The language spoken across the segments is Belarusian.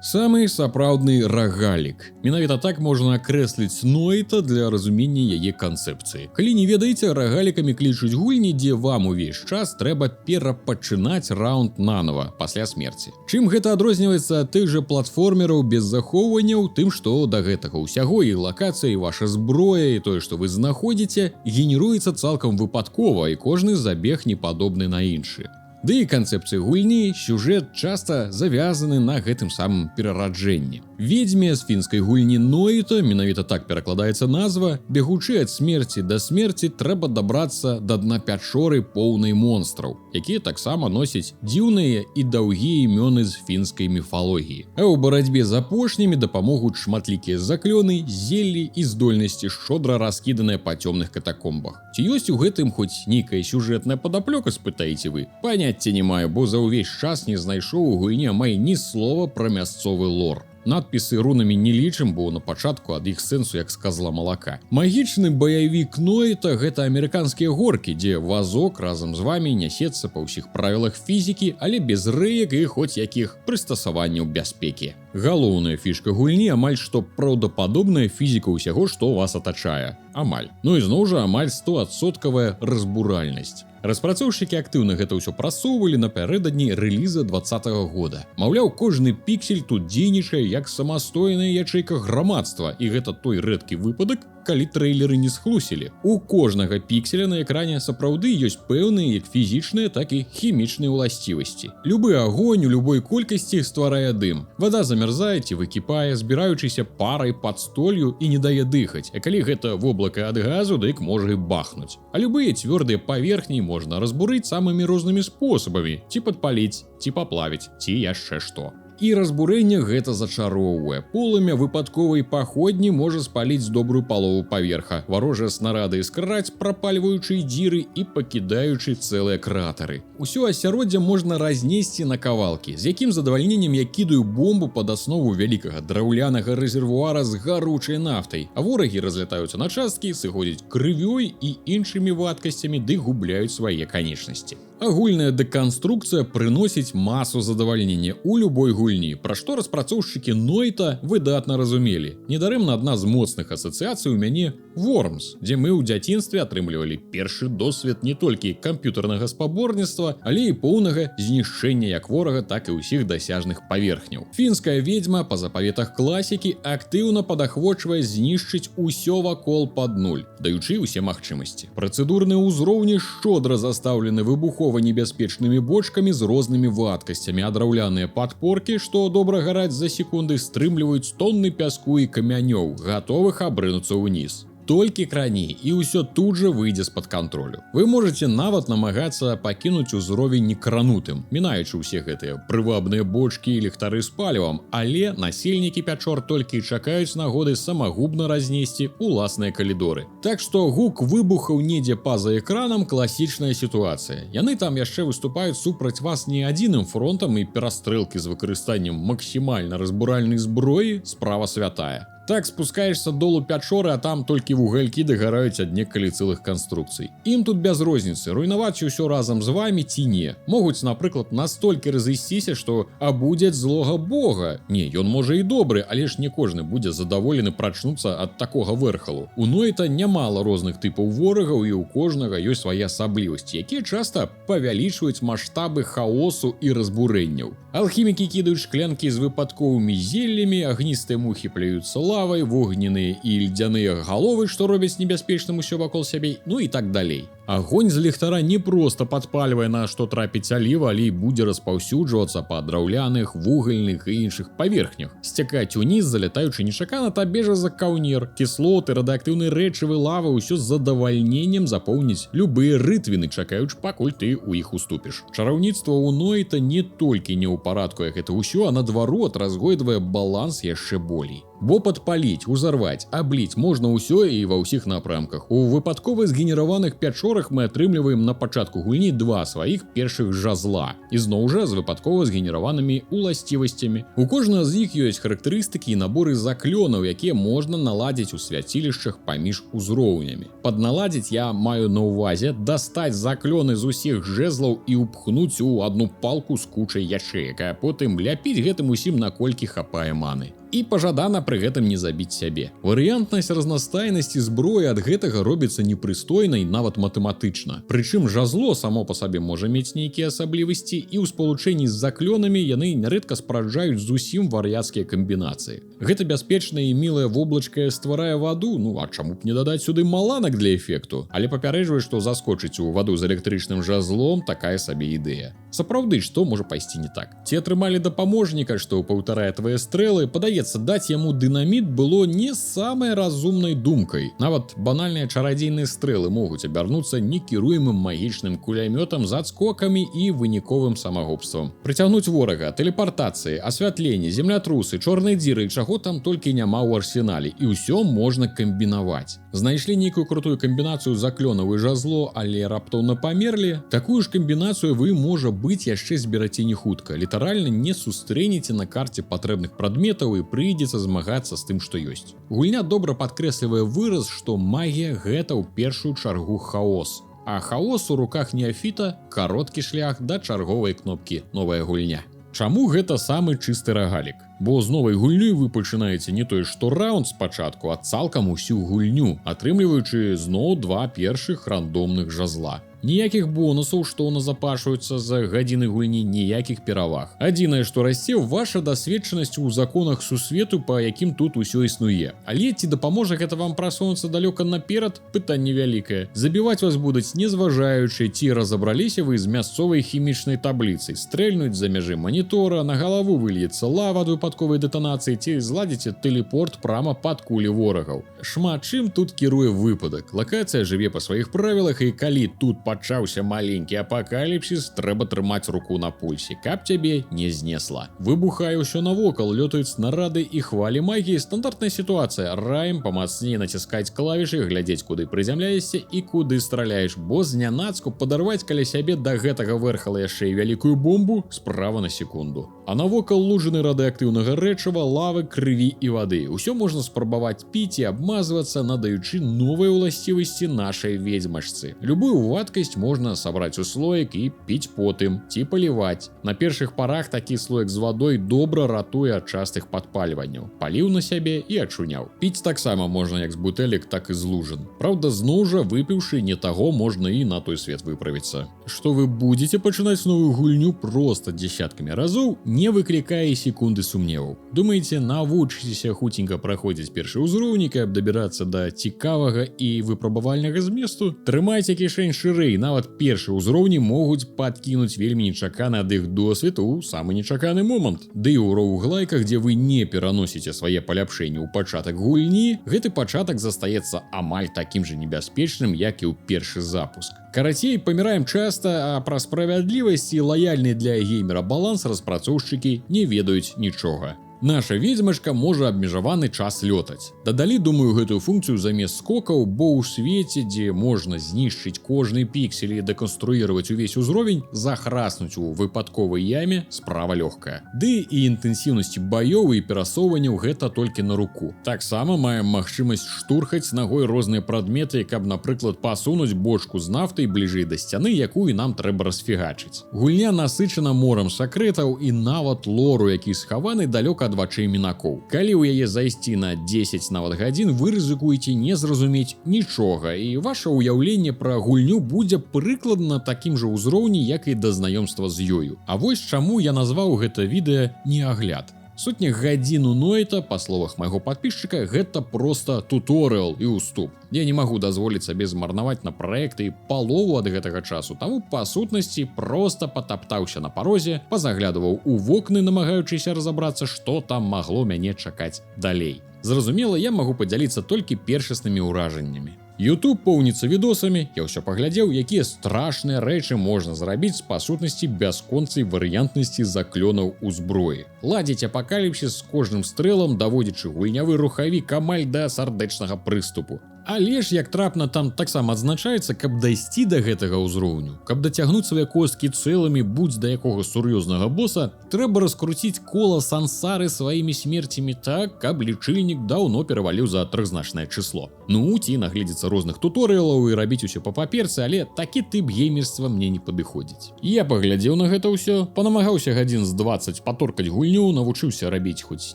Самы сапраўдны рагалік. Менавіта так можна акрэсліць Нойта для разумення яе канцэпцыі. Калі не ведаеце, рагалікамі клічуць гульні, дзе вам увесь час трэба перапачынаць раунд нанова пасля смерці. Чым гэта адрозніваецца ад тых жа платформераў без захоўванняў, тым, што да гэтага ўсяго і лакацыя, і ваша зброя, і тое, што вы знаходзіце, генеруецца цалкам выпадкова, і кожны забег не падобны на іншы. Ды і канцэпцыі гульні, сюжэт часта завязаны на гэтым самым перараджэнні. Ведзьме з фінскай гульні Нойта, менавіта так перакладаецца назва, бегучы ад смерці да смерці трэба дабрацца да дна пячоры поўнай монстраў, якія таксама носяць дзіўныя і даўгія імёны з фінскай міфалогіі. А ў барацьбе з апошнімі дапамогуць шматлікія заклёны, зеллі і здольнасці шчодра раскіданыя па цёмных катакомбах. Ці ёсць у гэтым хоць нейкая сюжэтная падаплёка, спытаеце вы? Паняцця не маю, бо за ўвесь час не знайшоў у гульні амаль ні слова пра мясцовы лор. Надпісы рунамі не лічым, бо на пачатку ад іх сэнсу як з казла малака. Магічны баявік Нойта — гэта амерыканскія горкі, дзе вазок разам з вамі нясецца па ўсіх правілах фізікі, але без рэек і хоць якіх прыстасаванняў бяспекі. Галоўная фішка гульні амаль што праўдападобная фізіка ўсяго, што вас атачае. Амаль. Ну і зноў жа амаль 100% разбуральнасць. Распрацоўшчыкі актыўна гэта ўсё прасоўвалі напярэдадні рэліза 2020 года. Маўляў, кожны піксель тут дзейнічае як самастойная ячэйка грамадства, і гэта той рэдкі выпадак, калі трэйлеры не схлусілі. У кожнага пікселя на экране сапраўды ёсць пэўныя як фізічныя, так і хімічныя ўласцівасці. Любы агонь у любой колькасці стварае дым. Вада замярзае ці выкіпае, збіраючыся парай пад столью і не дае дыхаць. А калі гэта воблака ад газу, дык можа і бахнуць. А любыя цвёрдыя паверхні можна разбурыць самымі рознымі спосабамі, ці падпаліць, ці паплавіць, ці яшчэ што. І разбурэнне гэта зачароўвае. Полымя выпадковай паходні можа спаліць добрую палову паверха. Варожыя снарады іскраць, прапальваючы дзіры і пакідаючы цэлыя кратары. Усё асяроддзе можна разнесці на кавалкі, з якім задавальненнем я кідаю бомбу пад аснову вялікага драўлянага рэзервуара з гаручай нафтай, а ворагі разлятаюцца на часткі, сыходзяць крывёй і іншымі вадкасцямі, ды губляюць свае канечнасці. Агульная дэканструкцыя прыносіць масу задавальнення ў любой гульні, пра што распрацоўшчыкі Нойта выдатна разумелі. Недарэмна адна з моцных асацыяцый у мяне Worms, дзе мы ў дзяцінстве атрымлівалі першы досвед не толькі камп'ютарнага спаборніцтва, але і поўнага знішчэння як ворага, так і ўсіх дасяжных паверхняў. Фінская ведзьма па запаветах класікі актыўна падахвочвае знішчыць усё вакол пад нуль, даючы ўсе магчымасці. Працэдурныя ўзроўні шчодра застаўлены выбухова-небяспечнымі бочкамі з рознымі вадкасцямі, а драўляныя падпоркі, што добра гараць за секунды, стрымліваюць тонны пяску і камянёў, гатовых абрынуцца ўніз. Толькі крані, і ўсё тут жа выйдзе з-пад кантролю. Вы можаце нават намагацца пакінуць узровень некранутым, мінаючы ўсе гэтыя прывабныя бочкі і ліхтары з палівам, але насельнікі пячор толькі чакаюць нагоды самагубна разнесці уласныя калідоры. Так што гук выбухаў недзе па-за экранам — класічная сітуацыя. Яны там яшчэ выступаюць супраць вас не адзіным фронтам, і перастрэлкі з выкарыстаннем максімальна разбуральнай зброі — справа святая. Так спускаешься долу пячоры, а там толькі вугалькі дагараюць ад некалі цэлых канструкцый. Ім тут без розніцы, руйнаваць усё разам з вамі ці не. Могуць, напрыклад, настолькі разысціся, што абудзяць злога бога. Не, ён можа і добры, але ж не кожны будзе задаволены прачнуцца ад такога вэрхалу. У Нойта нямала розных тыпаў ворагаў, і ў кожнага ёсць свае асаблівасці, якія часта павялічваюць маштабы хаосу і разбурэнняў. Алхімікі кідаюць шклянкі з выпадковымі зеллямі, агністыя мухі плююцца лавай, вогненыя і льдзяныя галовы, што робяць небяспечным усё вакол сябе, ну і так далей. Агонь з ліхтара не проста падпальвае на што трапіць аліва, але і будзе распаўсюджвацца па драўляных, вугальных і іншых паверхнях. Сцякаць уніз, залятаючы нечакана, табе жа за каўнер. Кіслоты, радыактыўныя рэчывы, лава ўсё з задавальненнем запоўніць любыя рытвіны, чакаючы, пакуль ты ў іх уступіш. Чараўніцтва ў Нойта не толькі не ў парадку, як гэта ўсё, а наадварот разгойдвае баланс яшчэ болей. Бо падпаліць, узарваць, абліць можна ўсё і ва ўсіх напрамках. У выпадкова згенераваных пячорах прасторах мы атрымліваем на пачатку гульні два сваіх першых жазла, ізноў жа з выпадкова згенераванымі уласцівасцямі. У кожнага з іх ёсць характарыстыкі і наборы заклёнаў, якія можна наладзіць у свяцілішчах паміж узроўнямі. Пад наладзіць я маю на ўвазе дастаць заклёны з усіх жэзлаў і ўпхнуць у одну палку з кучай ячэек, а потым ляпіць гэтым усім наколькі хапае маны. І пажадана пры гэтым не забіць сябе. Варыянтнасць разнастайнасці зброі ад гэтага робіцца непрыстойнай, нават матэматычна. Прычым жазло само па сабе можа мець нейкія асаблівасці, і ў спалучэнні з заклёнамі яны нярэдка спараджаюць зусім вар'яцкія камбінацыі. Гэта бяспечнае і мілае воблачка стварае ваду, а чаму б не дадаць сюды маланак для эфекту? Але папярэджваю, што заскочыць у ваду з электрычным жазлом такая сабе ідэя. Сапраўды, што можа пайсці не так? Ці атрымалі дапаможніка, што паўтарае твае стрэлы, падаецца, даць яму дынаміт было не самай разумнай думкай. Нават банальныя чарадзейныя стрэлы могуць абярнуцца некіруемым магічным кулямётам з адскокамі і выніковым самагубствам. Прыцягнуць ворага, тэлепартацыі, асвятленне, землятрусы, чорныя дзіры, чаго там толькі няма ў арсенале, і ўсё можна камбінаваць. Знайшлі нейкую крутую камбінацыю заклёнаў і жазло, але раптоўна памерлі? Такую ж камбінацыю вы, можа быць, яшчэ збераце не хутка. Літаральна не сустрэнеце на карце патрэбных прадметаў і прыйдзецца змагацца з тым, што ёсць. Гульня добра падкрэслівае выраз, што магія гэта ў першую чаргу хаос. А хаос у руках неафіта – кароткі шлях да чарговай кнопкі «Новая гульня». Чаму гэта самы чысты рагалік? Бо з новай гульнёй вы пачынаеце не тое што раунд спачатку, а цалкам усю гульню, атрымліваючы зноў два першых рандомных жазла. Ніякіх бонусаў, што назапашваюцца за гадзіны гульні, ніякіх пераваг. Адзінае, што расце, ваша дасведчанасць у законах сусвету, па якім тут усё існуе. Але ці дапаможа гэта вам прасунуцца далёка наперад? Пытанне вялікае. Забіваць вас будуць не зважаючы, ці разабраліся вы з мясцовай хімічнай табліцай, стрэльнуць за мяжы манітора, на галаву выльецца лава ад выпадковай дэтанацыі, ці зладзіце тэлепорт прама пад кулі ворагаў. Шмат чым тут кіруе выпадак. Лакацыя жыве па сваіх правілах, і калі тут пачаўся маленькі апакаліпсіс, трэба трымаць руку на пульсе, каб цябе не знесла. Выбухае ўсё навокал, лётаюць снарады і хвалі магіі. Стандартная сітуацыя. Раім памацней націскаць клавішы, глядзець, куды прызямляешся і куды страляеш, бо знянацку падарваць каля сябе да гэтага вэрхала яшчэ і вялікую бомбу справа на секунду. А навокал лужыны радыактыўнага рэчыва, лавы, крыві і вады. Усё можна спрабаваць піць і абмазвацца, надаючы новыя ўласцівасці нашай ведзьмачцы. Любую вадкасць можна сабраць у слоек і піць потым, ці паліваць. На першых парах такі слоек з вадой добра ратуе ад частых падпальванняў. Паліў на сябе і ачуняў. Піць таксама можна як з бутэлек, так і з лужын. Праўда, зноў жа, выпіўшы не таго, можна і на той свет выправіцца. Што вы будзеце пачынаць новую гульню проста дзесяткамі разоў, не выклікае секунды сумневаў. Думаеце, навучыцеся хуценька праходзіць першы ўзроўні, каб дабірацца да цікавага і выпрабавальнага зместу? Трымайце кішэнь шырэй, нават першыя ўзроўні могуць падкінуць вельмі нечаканы ад іх досвед у самы нечаканы момант. Ды і ў роуглайках, дзе вы не пераносіце свае паляпшэнні ў пачатак гульні, гэты пачатак застаецца амаль такім жа небяспечным, як і ў першы запуск. Карацей, паміраем часта, а пра справядлівасць і лаяльны для геймера баланс распрацоўшчыкі не ведаюць нічога. Наша ведзьмачка можа абмежаваны час лётаць. Дадалі, думаю, гэтую функцыю замест скокаў, бо ў свеце, дзе можна знішчыць кожны піксель і дэканструіраваць увесь узровень, захраснуць у выпадковай яме справа лёгкая. Ды і інтэнсіўнасці баёў і перасоўванняў гэта толькі на руку. Таксама маем магчымасць штурхаць нагой розныя прадметы, каб, напрыклад, пасунуць бочку з нафтай бліжэй да сцяны, якую нам трэба расфігачыць. Гульня насычана морам сакрэтаў і нават лору, які схаваны далёка ад вачэй мінакоў. Калі ў яе зайсці на 10 нават гадзін, вы рызыкуеце не зразумець нічога, і ваше ўяўленне пра гульню будзе прыкладна такім жа ўзроўні, як і да знаёмства з ёю. А вось чаму я назваў гэта відэа «Неагляд». Сотня гадзін у Нойта, па словах майго падпісчыка, гэта проста туторыял і ўступ. Я не магу дазволіць сабе змарнаваць на праекты і палову ад гэтага часу, таму па сутнасці проста патаптаўся на парозе, пазаглядываў у вокны, намагаючыся разабрацца, што там магло мяне чакаць далей. Зразумела, я магу падзяліцца толькі першаснымі ўражаннямі. YouTube поўніцца відосамі, я ўсё паглядзеў, якія страшныя рэчы можна зрабіць з па сутнасці бясконцай варыянтнасці заклёнаў у зброі. Ладзіць апакаліпсіс з кожным стрэлам, даводзячы гульнявы рухавік амаль да сардэчнага прыступу. Але ж як трапна там таксама адзначаецца, каб дайсці да гэтага ўзроўню, каб дацягнуць свае косткі цэлымі будзь да якога сур'ёзнага боса, трэба раскруціць кола сансары сваімі смерцямі так, каб лічыльнік даўно пераваліў за трохзначнае число. Ну, ці нагледзецца розных туторыялаў і рабіць усё па паперцы, але такі тып геймерства мне не падыходзіць. Я паглядзеў на гэта ўсё, панамагаўся гадзін з 20 паторкаць гульню, навучыўся рабіць хоць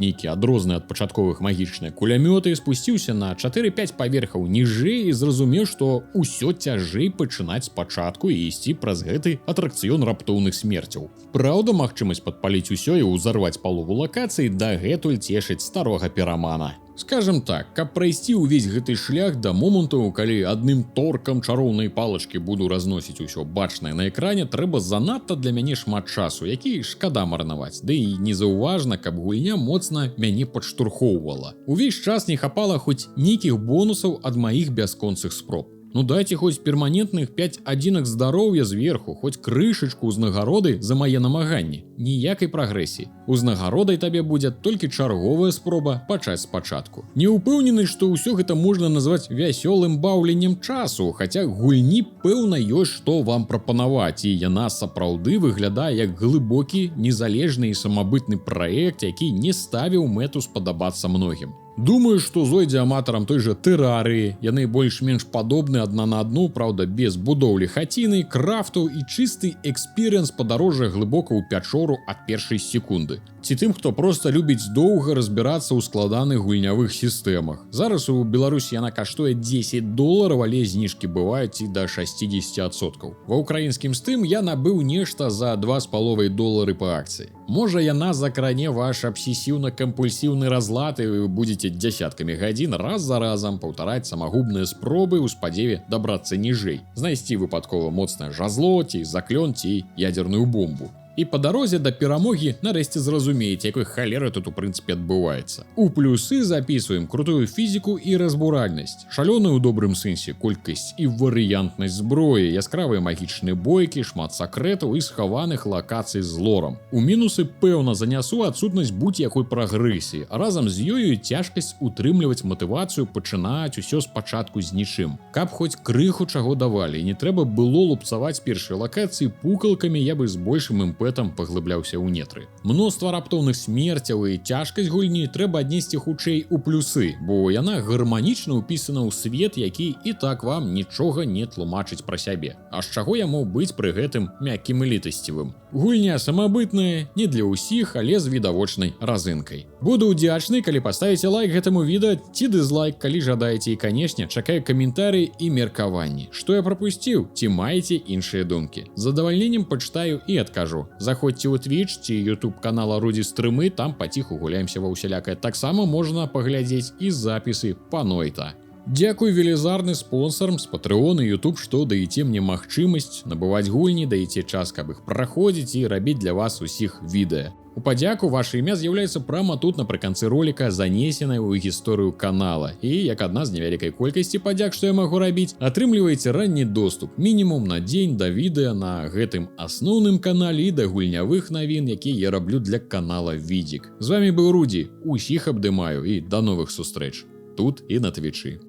нейкія адрозныя ад пачатковых магічныя кулямёты, спусціўся на 4-5 паверхаў ніжэй і зразумеў, што ўсё цяжэй пачынаць спачатку і ісці праз гэты атракцыён раптоўных смерцяў. Праўда, магчымасць падпаліць усё і ўзарваць палову лакацый дагэтуль цешыць старога пірамана. Скажем так, каб прайсці ўвесь гэты шлях да моманту, калі адным торкам чароўнай палачкі буду разносіць усё бачнае на экране, трэба занадта для мяне шмат часу, які шкада марнаваць. Ды і незаўважна, каб гульня моцна мяне падштурхоўвала. Увесь час не хапала хоць нейкіх бонусаў ад маіх бясконцых спроб. Ну дайце хоць перманентных 5 адзінак здароўя зверху, хоць крышачку ўзнагароды за мае намаганні. Ніякай прагрэсіі. Узнагародай табе будзе толькі чарговая спроба пачаць спачатку. Не ўпэўнены, што ўсё гэта можна назваць вясёлым баўленнем часу, хаця гульні пэўна ёсць што вам прапанаваць, і яна сапраўды выглядае як глыбокі, незалежны і самабытны праект, які не ставіў мэту спадабацца многім. Думаю, што зойдзе аматарам той жа тэрарыі, яны больш-менш падобны адна на адну, праўда, без будоўлі хаціны, крафту і чысты экспірыенс падарожжа глыбока ў пячору ад першай секунды. Ці тым, хто проста любіць доўга разбірацца ў складаных гульнявых сістэмах. Зараз у Беларусі яна каштуе $10, але зніжкі бываюць і да 60%. Ва ўкраінскім Steam я набыў нешта за $2,5 па акцыі. Можа, яна закране ваш абсесіўна-кампульсіўны разлад і вы будзеце дзясяткамі гадзін раз за разам паўтараць самагубныя спробы ў спадзеве дабрацца ніжэй, знайсці выпадкова моцнае жазло ці заклён ці ядерную бомбу. І па дарозе да перамогі нарэшце зразумееце, якой халеры тут у прынцыпе адбываецца. У плюсы запісваем крутую фізіку і разбуральнасць, шалёную ў добрым сэнсе колькасць і варыянтнасць зброі, яскравыя магічныя бойкі, шмат сакрэтаў і схаваных лакацый з лорам. У мінусы пэўна занясу адсутнасць будь-якой прагрэсіі, а разам з ёю цяжкасць утрымліваць матывацыю пачынаць усё спачатку з нічым. Каб хоць крыху чаго давалі, не трэба было лупцаваць першыя лакацыі пукалкамі, я бы з большым імпэтам паглыбляўся ў нетры. Мноства раптоўных смерцяў і цяжкасць гульні трэба аднесці хутчэй у плюсы, бо яна гарманічна ўпісана ў свет, які і так вам нічога не тлумачыць пра сябе. А з чаго яму быць пры гэтым мяккім і літасцівым? Гульня самабытная, не для ўсіх, але з відавочнай разынкай. Буду ўдзячны, калі паставіце лайк гэтаму відэа ці дызлайк, калі жадаеце, і, канешне, чакаю каментарыі і меркаванні. Што я прапусціў, ці маеце іншыя думкі? З задавальненнем пачытаю і адкажу. Заходзьце ў Twitch ці YouTube канала Рудзі Стрымы, там паціху гуляемся ва ўсялякае. Таксама можна паглядзець і запісы па Нойта. Дзякуй велізарны спонсорам з Patreon і YouTube, што даеце мне магчымасць набываць гульні, даеце час, каб іх праходзіць і рабіць для вас усіх відэа. У падзяку ваше імя з'яўляецца прама тут напрыканцы роліка, занесенае ў гісторыю канала. І як адна з невялікай колькасці падзяк, што я магу рабіць, атрымліваеце ранні доступ мінімум на дзень да відэа на гэтым асноўным канале і да гульнявых навін, якія я раблю для канала Відзік. З вами быў Рудзі, усіх абдымаю і да новых сустрэч тут і на Твічы.